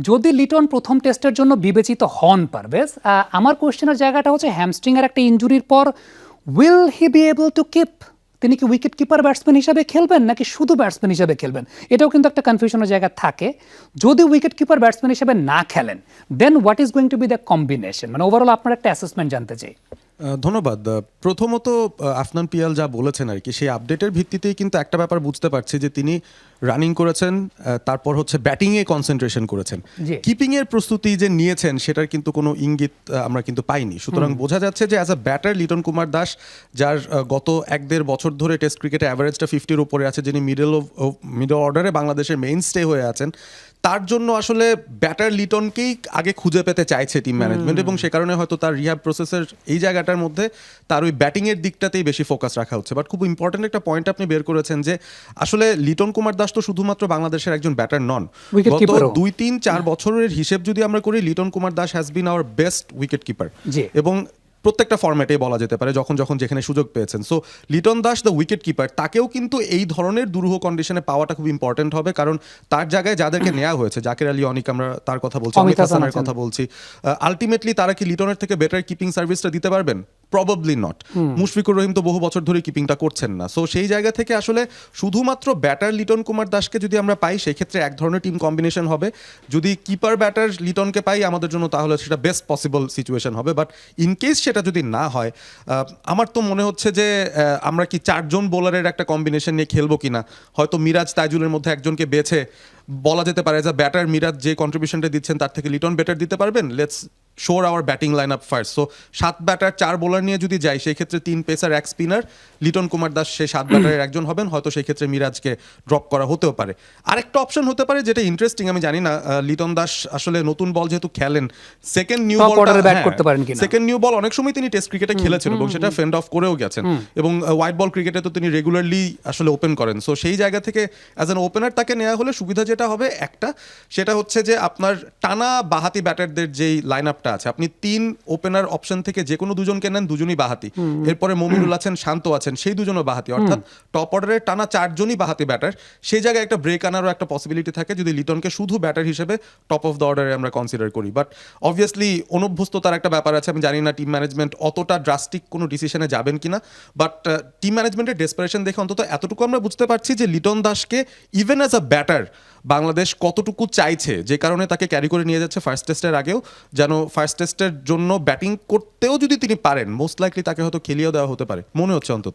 যদি লিটন প্রথম টেস্টের জন্য বিবেচিত হন পারভেজ, আমার কোশ্চেনের জায়গাটা হচ্ছে হ্যামস্ট্রিংয়ের একটা ইনজুরির পর will he be able to keep, তিনি কি উইকেট কিপার ব্যাটসম্যান হিসাবে খেলবেন নাকি শুধু ব্যাটসম্যান হিসাবে খেলবেন, এটাও কিন্তু একটা কনফিউশনের জায়গা থাকে। যদি উইকেট কিপার ব্যাটসম্যান হিসাবে না খেলেন then what is going to be the combination, মানে ওভারঅল আপনার একটা অ্যাসেসমেন্ট জানতে চাই। ধন্যবাদ। প্রথমত আফনান পিয়াল যা বলেছেন আর কি, সেই আপডেটের ভিত্তিতেই কিন্তু একটা ব্যাপার বুঝতে পারছি যে তিনি রানিং করেছেন, তারপর হচ্ছে ব্যাটিংয়ে কনসেন্ট্রেশন করেছেন। কিপিংয়ের প্রস্তুতি যে নিয়েছেন সেটার কিন্তু কোনো ইঙ্গিত আমরা কিন্তু পাইনি। সুতরাং বোঝা যাচ্ছে যে as a batter Liton Kumar Das, যার গত 1-1.5 বছর ধরে টেস্ট ক্রিকেটে অ্যাভারেজটা 50-র উপরে আছে, যিনি মিডল অর্ডারে বাংলাদেশের মেইন স্টে হয়ে আছেন, তার জন্য আসলে ব্যাটার লিটনকেই আগে খুঁজে পেতে চাইছে টিম ম্যানেজমেন্ট, এবং সে কারণে হয়তো তার রিহ্যাব প্রসেসের এই জায়গাটার মধ্যে তার ওই ব্যাটিংয়ের দিকটাতেই বেশি ফোকাস রাখা হচ্ছে। বাট খুব ইম্পর্টেন্ট একটা পয়েন্ট আপনি বের করেছেন যে আসলে লিটন কুমার দাস তো শুধুমাত্র বাংলাদেশের একজন ব্যাটার নন, গত 2-3-4 বছরের হিসেব যদি আমরা করি, Liton Kumar Das has been our best wicket keeper, এবং প্রত্যেকটা ফরম্যাটেই বলা যেতে পারে যখন যখন যেখানে সুযোগ পেয়েছেন। So Liton Das the wicket keeper, তাকেও কিন্তু এই ধরনের দুরূহ কন্ডিশনে পাওয়াটা খুব ইম্পর্টেন্ট হবে, কারণ তার জায়গায় যাদেরকে নেওয়া হয়েছে, জাকির আলী অনিক আমরা তার কথা বলছি, অমিত হাসানের কথা বলছি, আলটিমেটলি তারা কি লিটনের থেকে বেটার কিপিং সার্ভিসটা দিতে পারবেন? Probably not. মুশফিকুর রহিম তো বহু বছর ধরে কিপিংটা করছেন না। সো সেই জায়গা থেকে আসলে শুধুমাত্র ব্যাটার লিটন কুমার দাসকে যদি আমরা পাই, সেই ক্ষেত্রে এক ধরনের টিম কম্বিনেশন হবে। যদি কিপার ব্যাটার লিটনকে পাই আমাদের জন্য, তাহলে সেটা বেস্ট পসিবল সিচুয়েশন হবে। বাট ইন কেস সেটা যদি না হয়, আমার তো মনে হচ্ছে যে আমরা কি 4 জন বোলারের একটা কম্বিনেশন নিয়ে খেলবো কিনা, হয়তো মিরাজ তাইজুলের মধ্যে একজনকে বেছে বলা যেতে পারে যে ব্যাটার মিরাজ যে কন্ট্রিবিউশনটা দিচ্ছেন তার থেকে লিটন বেটার দিতে পারবেন, let's show our batting line up first. So 7 batter 4 bowler নিয়ে যদি যাই, সেই ক্ষেত্রে 3 পেসার 1 স্পিনার, লিটন কুমার দাস সেই 7 ব্যাটারের একজন হবেন, হয়তো সেই ক্ষেত্রে মিরাজকে ড্রপ করা হতেও পারে। আরেকটা অপশন হতে পারে যেটা ইন্টারেস্টিং, আমি জানি না লিটন দাস আসলে নতুন বল যেহেতু খেলেন, সেকেন্ড নিউ বল অনেক সময় তিনি টেস্ট ক্রিকেটে খেলেছেন এবং সেটা ফেন্ড অফ করেও গেছেন, এবং হোয়াইট বল ক্রিকেটে তো তিনি রেগুলারলি আসলে ওপেন করেন। সো সেই জায়গা থেকে অ্যাজ অ্যান ওপেনার তাকে নেওয়া হলে সুবিধা যেটা হবে একটা, সেটা হচ্ছে যে আপনার টানা বাহাতি ব্যাটারদের যেই লাইন আপটা আছে, আপনি 3 ওপেনার অপশন থেকে যে কোনো দুজনকে নেন, দুজনই বাহাতি। এরপরে মমিনুল আছেন, শান্ত আছেন, সেই দুজনও বাহাতি, অর্থাৎ টপ অর্ডারের টানা 4 জনই বাহাতি ব্যাটার। সেই জায়গায় একটা ব্রেক আনারও একটা পসিবিলিটি থাকে যদি লিটনকে শুধু ব্যাটার হিসেবে টপ অফ দ্য অর্ডারে আমরা কনসিডার করি। বাট অবভিয়াসলি অনভ্যস্ততার একটা ব্যাপার আছে, আমি জানি না টিম ম্যানেজমেন্ট অতটা ড্রাস্টিক কোনো ডিসিশনে যাবেন কিনা। বাট টিম ম্যানেজমেন্টের ডেসপারেশন দেখে অন্তত এতটুকু আমরা বুঝতে পারছি যে লিটন দাসকে even as a batter Bangladesh কতটুকু চাইছে, যে কারণে তাকে ক্যারি করে নিয়ে যাচ্ছে ফার্স্ট টেস্টের আগেও, যেন ফার্স্ট টেস্টের জন্য ব্যাটিং করতেও যদি তিনি পারেন, মোস্ট লাইকলি তাকে হয়তো খেলিয়েও দেওয়া হতে পারে, মনে হচ্ছে অন্তত।